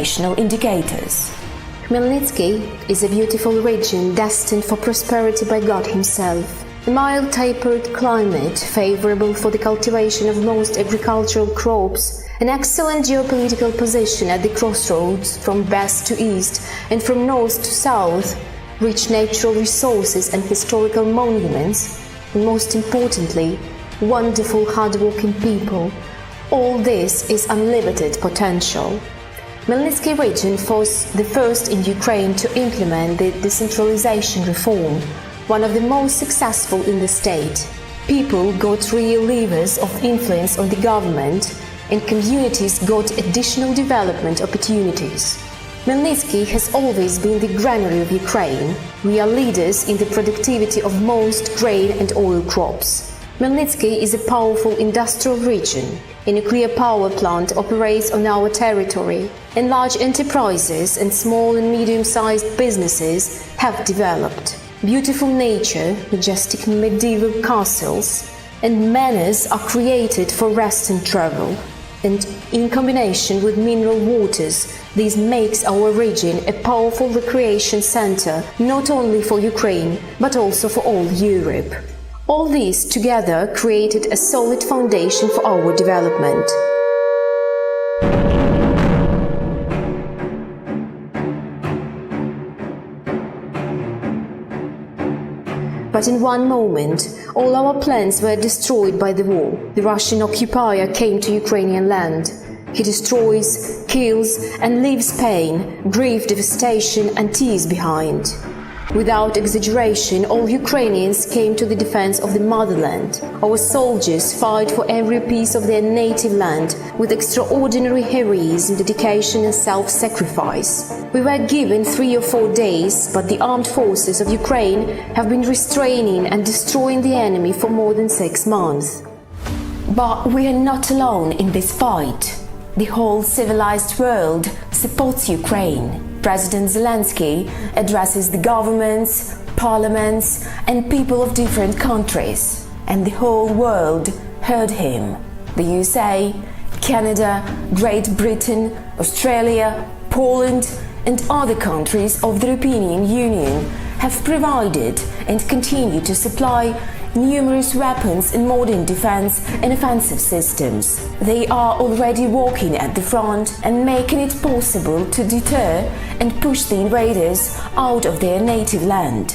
operational indicators. Khmelnytskyi is a beautiful region destined for prosperity by God Himself. A mild tapered climate, favorable for the cultivation of most agricultural crops, an excellent geopolitical position at the crossroads from west to east and from north to south, rich natural resources and historical monuments, and most importantly, wonderful hard-working people. All this is unlimited potential. Khmelnytskyi region was the first in Ukraine to implement the decentralization reform, one of the most successful in the state. People got real levers of influence on the government, and communities got additional development opportunities. Khmelnytskyi has always been the granary of Ukraine. We are leaders in the productivity of most grain and oil crops. Khmelnytskyi is a powerful industrial region. A nuclear power plant operates on our territory, and large enterprises and small and medium-sized businesses have developed. Beautiful nature, majestic medieval castles, and manors are created for rest and travel. And in combination with mineral waters, this makes our region a powerful recreation center not only for Ukraine, but also for all Europe. All these together created a solid foundation for our development. But in one moment, all our plans were destroyed by the war. The Russian occupier came to Ukrainian land. He destroys, kills, and leaves pain, grief, devastation, and tears behind. Without exaggeration, all Ukrainians came to the defense of the motherland. Our soldiers fight for every piece of their native land with extraordinary heroism, dedication, and self-sacrifice. We were given 3 or 4 days, but the armed forces of Ukraine have been restraining and destroying the enemy for more than 6 months. But we are not alone in this fight. The whole civilized world supports Ukraine. President Zelensky addresses the governments, parliaments, and people of different countries, and the whole world heard him. The USA, Canada, Great Britain, Australia, Poland, and other countries of the European Union have provided and continue to supply numerous weapons and modern defense and offensive systems. They are already working at the front and making it possible to deter and push the invaders out of their native land.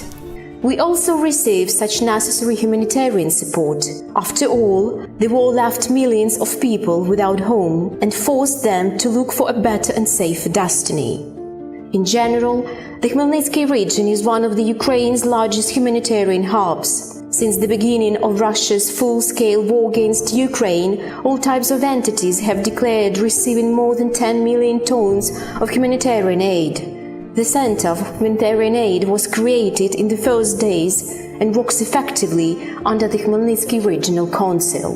We also receive such necessary humanitarian support. After all, the war left millions of people without home and forced them to look for a better and safer destiny. In general, the Khmelnytskyi region is one of the Ukraine's largest humanitarian hubs. Since the beginning of Russia's full-scale war against Ukraine, all types of entities have declared receiving more than 10 million tons of humanitarian aid. The Center for Humanitarian Aid was created in the first days and works effectively under the Khmelnytskyi Regional Council.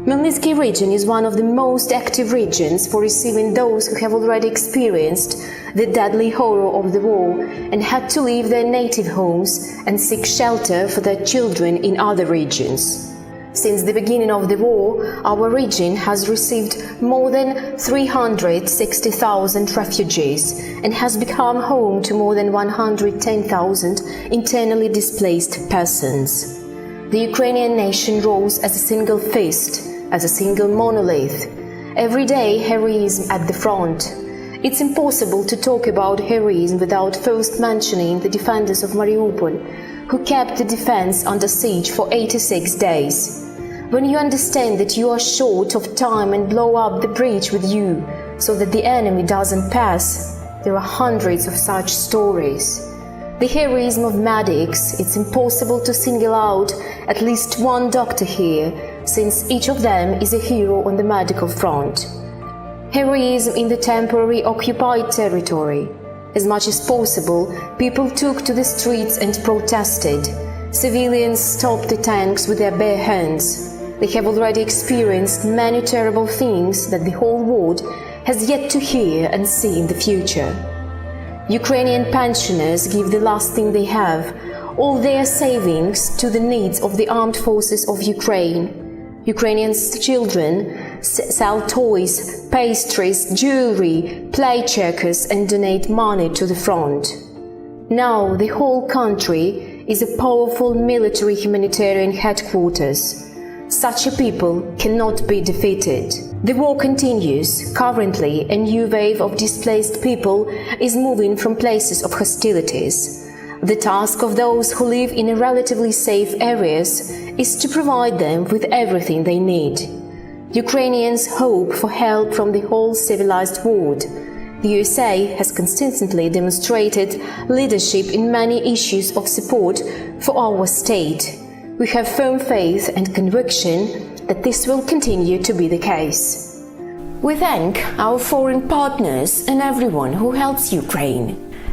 Khmelnytskyi region is one of the most active regions for receiving those who have already experienced the deadly horror of the war and had to leave their native homes and seek shelter for their children in other regions. Since the beginning of the war, our region has received more than 360,000 refugees and has become home to more than 110,000 internally displaced persons. The Ukrainian nation rose as a single fist, as a single monolith. Every day, heroism at the front. It's impossible to talk about heroism without first mentioning the defenders of Mariupol, who kept the defense under siege for 86 days. When you understand that you are short of time and blow up the breach with you so that the enemy doesn't pass, there are hundreds of such stories. The heroism of medics, it's impossible to single out at least one doctor here, since each of them is a hero on the medical front. Heroism in the temporary occupied territory. As much as possible, people took to the streets and protested. Civilians stopped the tanks with their bare hands. They have already experienced many terrible things that the whole world has yet to hear and see in the future. Ukrainian pensioners give the last thing they have, all their savings, to the needs of the armed forces of Ukraine. Ukrainian children sell toys, pastries, jewelry, play checkers and donate money to the front. Now the whole country is a powerful military humanitarian headquarters. Such a people cannot be defeated. The war continues. Currently, a new wave of displaced people is moving from places of hostilities. The task of those who live in relatively safe areas is to provide them with everything they need. Ukrainians hope for help from the whole civilized world. The USA has consistently demonstrated leadership in many issues of support for our state. We have firm faith and conviction that this will continue to be the case. We thank our foreign partners and everyone who helps Ukraine.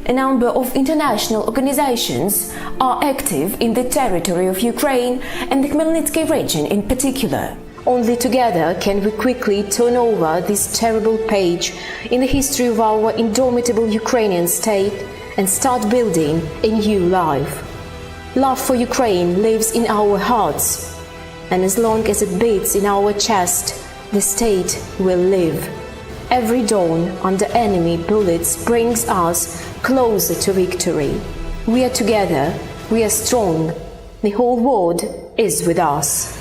A number of international organizations are active in the territory of Ukraine and the Khmelnytskyi region in particular. Only together can we quickly turn over this terrible page in the history of our indomitable Ukrainian state and start building a new life. Love for Ukraine lives in our hearts, and as long as it beats in our chest, the state will live. Every dawn under enemy bullets brings us closer to victory. We are together, we are strong, the whole world is with us.